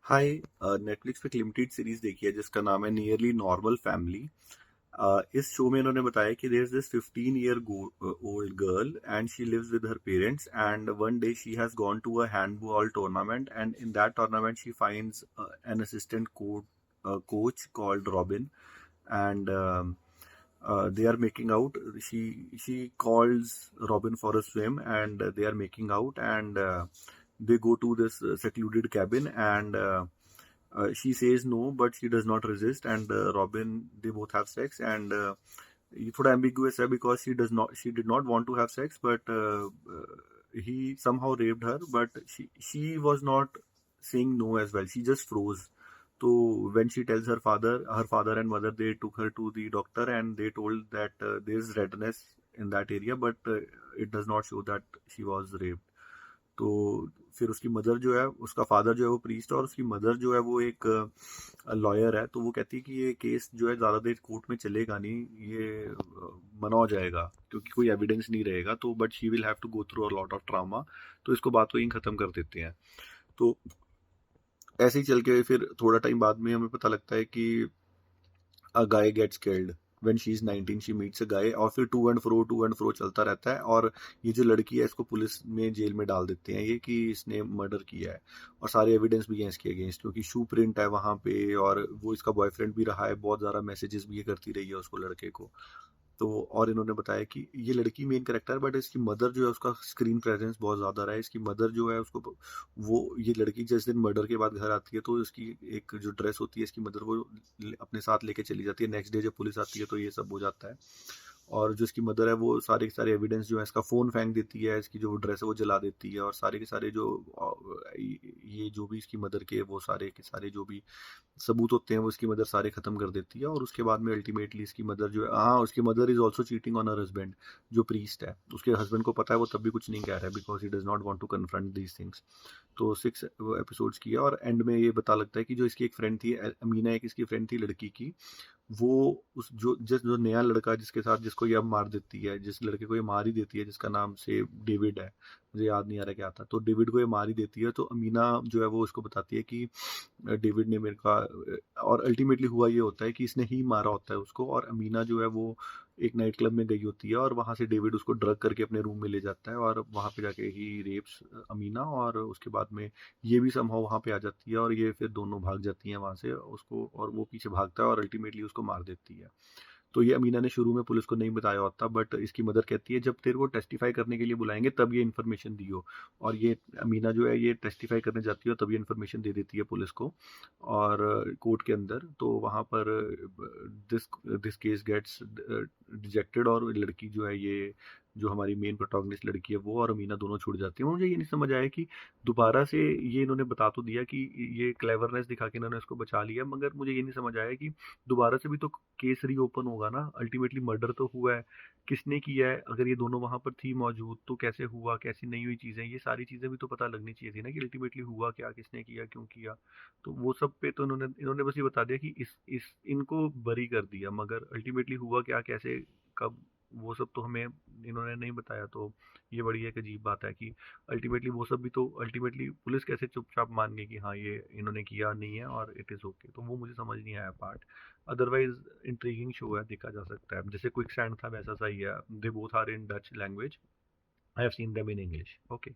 हाय। Netflix पे एक limited series देखी है जिसका नाम है नियरली नॉर्मल फैमिली। इस शो में इन्होंने बताया कि there is this 15 year old girl and she lives with her parents and one day she has gone to a handball tournament and in that tournament she finds an assistant coach called Robin and they are making out. She calls Robin for a swim and they are making out and they go to this secluded cabin and she says no but she does not resist and Robin, they both have sex and ये थोड़ा ambiguous है because she did not want to have sex but he somehow raped her but she was not saying no as well, she just froze. So when she tells her father and mother, they took her to the doctor and they told that there's redness in that area but it does not show that she was raped. तो फिर उसकी mother जो है, उसका father जो है वो priest और उसकी मदर जो है वो एक लॉयर है, तो वो कहती है कि ये केस जो है ज़्यादा देर कोर्ट में चलेगा नहीं, ये मना हो जाएगा क्योंकि कोई एविडेंस नहीं रहेगा, तो but she will have to go through a lot of trauma. तो इसको बात को यहीं ख़त्म कर देते हैं। तो ऐसे ही चल के फिर थोड़ा टाइम बाद में हमें पता लगता है कि a guy gets killed when she is 19, she meets a guy और फिर टू एंड फ्रो चलता रहता है और ये जो लड़की है इसको पुलिस में जेल में डाल देते हैं ये कि इसने मर्डर किया है और सारे एविडेंस भी हैं इसके अगेंस्ट क्योंकि शू प्रिंट है वहाँ पे और वो इसका बॉयफ्रेंड भी रहा है, बहुत ज़्यादा मैसेजेस भी ये करती रही है उसको, लड़के को। तो और इन्होंने बताया कि ये लड़की मेन कैरेक्टर है बट इसकी मदर जो है उसका स्क्रीन प्रेजेंस बहुत ज़्यादा रहा है। इसकी मदर जो है उसको वो ये लड़की जिस दिन मर्डर के बाद घर आती है तो इसकी एक जो ड्रेस होती है इसकी मदर वो अपने साथ लेके चली जाती है। नेक्स्ट डे जब पुलिस आती है तो ये सब हो जाता है और जो इसकी मदर है वो सारे के सारे एविडेंस जो है इसका फ़ोन फेंक देती है, इसकी जो ड्रेस है वो जला देती है और सारे के सारे जो ये जो भी इसकी मदर के वो सारे के सारे जो भी सबूत होते हैं वो इसकी मदर सारे खत्म कर देती है और उसके बाद में अल्टीमेटली इसकी मदर जो है, हाँ, उसकी mother is also cheating on her husband जो प्रीस्ट है। उसके हस्बैंड को पता है, वो तब भी कुछ नहीं कह रहा है because he does not want to confront these things. तो 6 एपिसोड्स की है और एंड में ये पता लगता है कि जो इसकी एक फ्रेंड थी अमीना, एक इसकी फ्रेंड थी लड़की की, वो उस जो नया लड़का जिसके साथ जिसको ये अब मार देती है, जिस लड़के को ये मार ही देती है जिसका नाम से डेविड है, मुझे याद नहीं आ रहा क्या था, तो डेविड को ये मार ही देती है। तो अमीना जो है वो उसको बताती है कि डेविड ने मेरे का, और अल्टीमेटली हुआ ये होता है कि इसने ही मारा होता है उसको और अमीना जो है वो एक नाइट क्लब में गई होती है और वहाँ से डेविड उसको ड्रग करके अपने रूम में ले जाता है और वहाँ पे जाके ही रेप्स अमीना और उसके बाद में ये भी समहाउ वहाँ पे आ जाती है और ये फिर दोनों भाग जाती हैं वहाँ से उसको, और वो पीछे भागता है और अल्टीमेटली उसको मार देती है। तो ये अमीना ने शुरू में पुलिस को नहीं बताया होता बट इसकी मदर कहती है जब तेरे को टेस्टिफाई करने के लिए बुलाएंगे तब ये इन्फॉर्मेशन दियो, और ये अमीना जो है ये टेस्टिफाई करने जाती है तब ये इन्फॉर्मेशन दे देती है पुलिस को और कोर्ट के अंदर। तो वहाँ पर this this case gets rejected और लड़की जो है, ये जो हमारी मेन प्रोटोगनिस्ट लड़की है, वो और अमीना दोनों छूट जाती है। मुझे ये नहीं समझ आया कि दोबारा से ये इन्होंने बता तो दिया कि ये क्लेवरनेस दिखा के इन्होंने इसको बचा लिया, मगर मुझे ये नहीं समझ आया कि दोबारा से भी तो केस रीओपन होगा ना। अल्टीमेटली मर्डर तो हुआ है, किसने किया है, अगर ये दोनों वहां पर थी मौजूद तो कैसे हुआ, कैसी नहीं हुई चीजें, ये सारी चीजें भी तो पता लगनी चाहिए थी ना कि अल्टीमेटली हुआ क्या, किसने किया, क्यों किया। तो वो सब पे तो इन्होंने इन्होंने बस ये बता दिया कि इस इनको बरी कर दिया, मगर अल्टीमेटली हुआ क्या, कैसे, कब, वो सब तो हमें इन्होंने नहीं बताया। तो ये बड़ी एक अजीब बात है कि अल्टीमेटली वो सब भी तो अल्टीमेटली पुलिस कैसे चुपचाप मान गई कि हाँ ये इन्होंने किया नहीं है और इट इज़ ओके। तो वो मुझे समझ नहीं आया पार्ट। अदरवाइज इंट्रीगिंग शो है, देखा जा सकता है, जैसे क्विक सैंड था वैसा सही है। They both are in Dutch language, I have seen them in English. Okay.